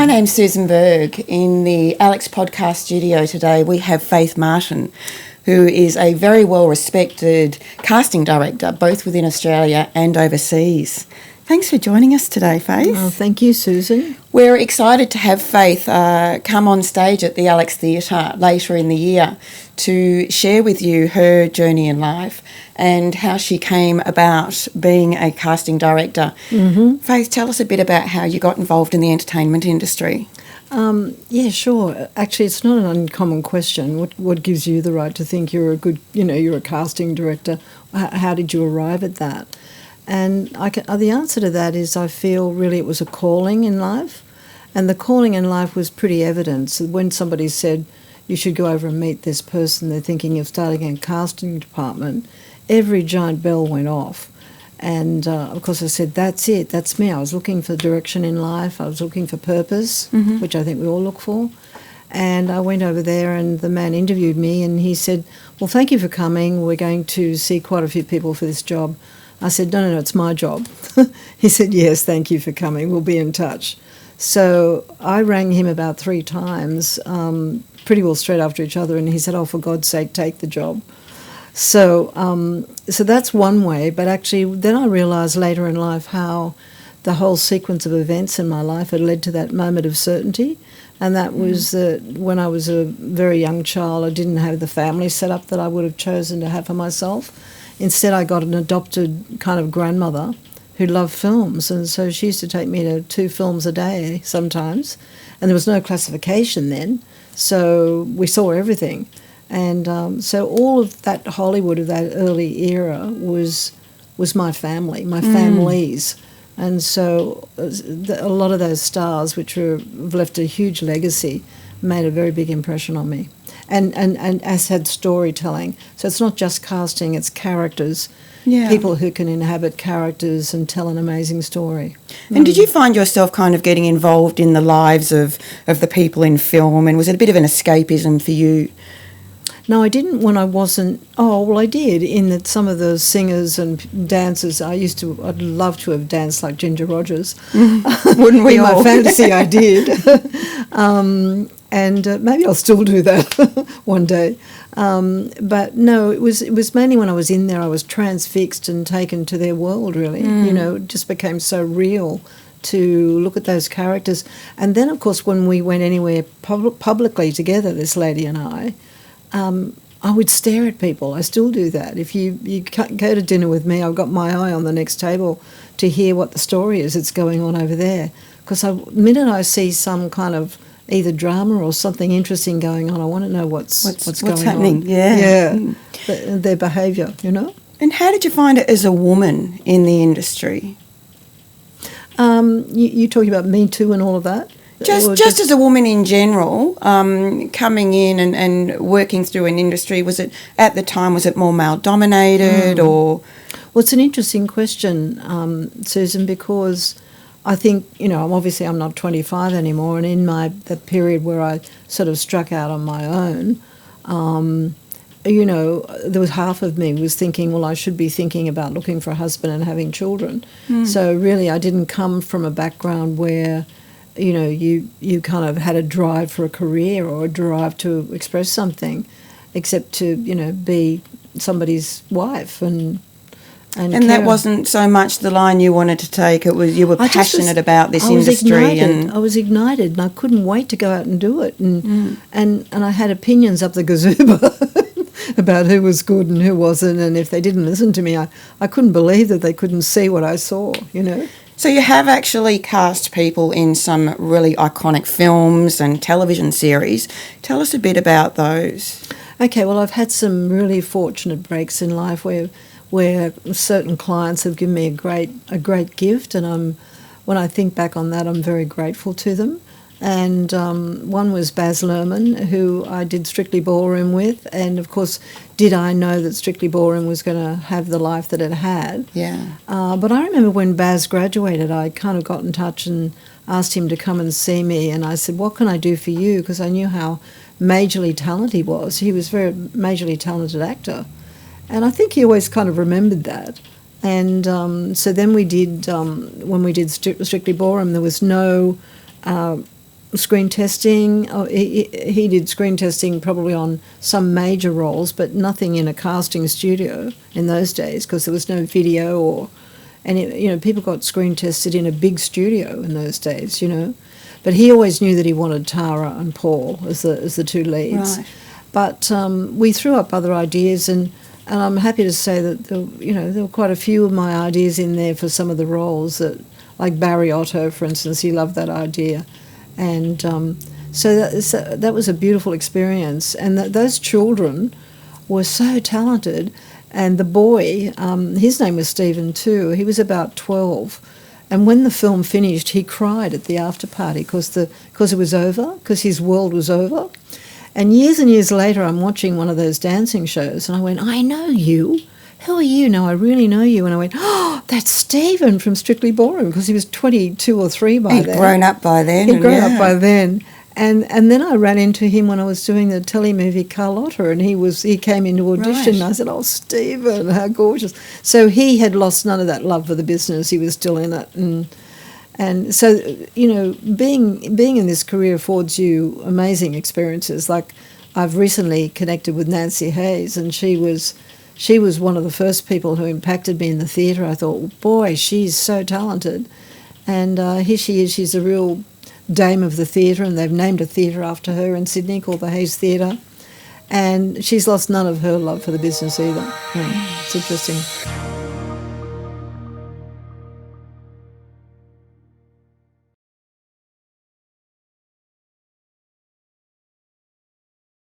My name's Susan Berg. In the Alex podcast studio today, we have Faith Martin, who is a very well-respected casting director, both within Australia and overseas. Thanks for joining us today, Faith. Oh, thank you, Susan. We're excited to have Faith come on stage at the Alex Theatre later in the year to share with you her journey in life and how she came about being a casting director. Mm-hmm. Faith, tell us a bit about how you got involved in the entertainment industry. Yeah, sure. Actually, it's not an uncommon question. What gives you the right to think you're a good, you're a casting director? How did you arrive at that? And the answer to that is I feel really it was a calling in life. And the calling in life was pretty evident. So when somebody said, you should go over and meet this person, they're thinking of starting a casting department, every giant bell went off. And, of course, I said, that's it, that's me. I was looking for direction in life. I was looking for purpose, which I think we all look for. And I went over there and the man interviewed me and he said, well, thank you for coming. We're going to see quite a few people for this job. I said, no, it's my job. He said, yes, thank you for coming. We'll be in touch. So I rang him about 3 times, pretty well straight after each other, and he said, oh, for God's sake, take the job. So that's one way, but actually then I realised later in life how the whole sequence of events in my life had led to that moment of certainty, and that was when I was a very young child, I didn't have the family set up that I would have chosen to have for myself. Instead, I got an adopted kind of grandmother who loved films, and so she used to take me to 2 films a day sometimes, and there was no classification then, so we saw everything. And so all of that Hollywood of that early era was my family, my families. And so a lot of those stars, which have left a huge legacy, made a very big impression on me. And as had storytelling. So it's not just casting, it's characters, people who can inhabit characters and tell an amazing story. And did you find yourself kind of getting involved in the lives of the people in film, and was it a bit of an escapism for you? No, I didn't when I wasn't... Oh, well, I did, in that some of the singers and dancers, I'd love to have danced like Ginger Rogers. Wouldn't we in all? my fantasy, I did. And maybe I'll still do that one day. But no, it was mainly when I was in there, I was transfixed and taken to their world, really. It just became so real to look at those characters. And then, of course, when we went anywhere publicly together, this lady and I would stare at people. I still do that. If you go to dinner with me, I've got my eye on the next table to hear what the story is that's going on over there. Because the minute I see some kind of either drama or something interesting going on, I want to know what's going happening. on. Yeah. Their behaviour, And how did you find it as a woman in the industry? You talking about Me Too and all of that? Just as a woman in general, coming in and working through an industry, was it more male-dominated or...? Well, it's an interesting question, Susan, because I think, I'm not 25 anymore, and in the period where I sort of struck out on my own, there was half of me was thinking, well, I should be thinking about looking for a husband and having children. So really I didn't come from a background where... you kind of had a drive for a career or a drive to express something, except to, be somebody's wife and that wasn't so much the line you wanted to take. It was you were passionate about this industry. I was ignited, and I couldn't wait to go out and do it. And I had opinions up the gazooba about who was good and who wasn't. And if they didn't listen to me, I couldn't believe that they couldn't see what I saw. So you have actually cast people in some really iconic films and television series. Tell us a bit about those. Okay, well, I've had some really fortunate breaks in life where certain clients have given me a great gift, and when I think back on that, I'm very grateful to them. And one was Baz Luhrmann, who I did Strictly Ballroom with, and of course, did I know that Strictly Ballroom was going to have the life that it had? Yeah. But I remember when Baz graduated, I kind of got in touch and asked him to come and see me, and I said, what can I do for you? Because I knew how majorly talented he was. He was a very majorly talented actor. And I think he always kind of remembered that. And so then we did, when we did Strictly Ballroom, there was no screen testing. He did screen testing probably on some major roles, but nothing in a casting studio in those days because there was no video people got screen tested in a big studio in those days, But he always knew that he wanted Tara and Paul as the two leads. Right. But we threw up other ideas, and I'm happy to say that there were quite a few of my ideas in there for some of the roles like Barry Otto, for instance, he loved that idea. And so that was a beautiful experience. And those children were so talented. And the boy, his name was Stephen too, he was about 12. And when the film finished, he cried at the after party because it was over, because his world was over. And years later, I'm watching one of those dancing shows, and I went, I know you. Who are you? No, I really know you. And I went, oh, that's Stephen from Strictly Ballroom, because he was 22 or 3 by then. He'd grown up by then. He'd grown up by then. And then I ran into him when I was doing the telemovie Carlotta, and he came into audition, Right. and I said, oh, Stephen, how gorgeous. So he had lost none of that love for the business. He was still in it. And so, being in this career affords you amazing experiences. Like I've recently connected with Nancy Hayes, and she was one of the first people who impacted me in the theatre. I thought, boy, she's so talented. And here she is. She's a real dame of the theatre, and they've named a theatre after her in Sydney called the Hayes Theatre. And she's lost none of her love for the business either. Yeah, it's interesting.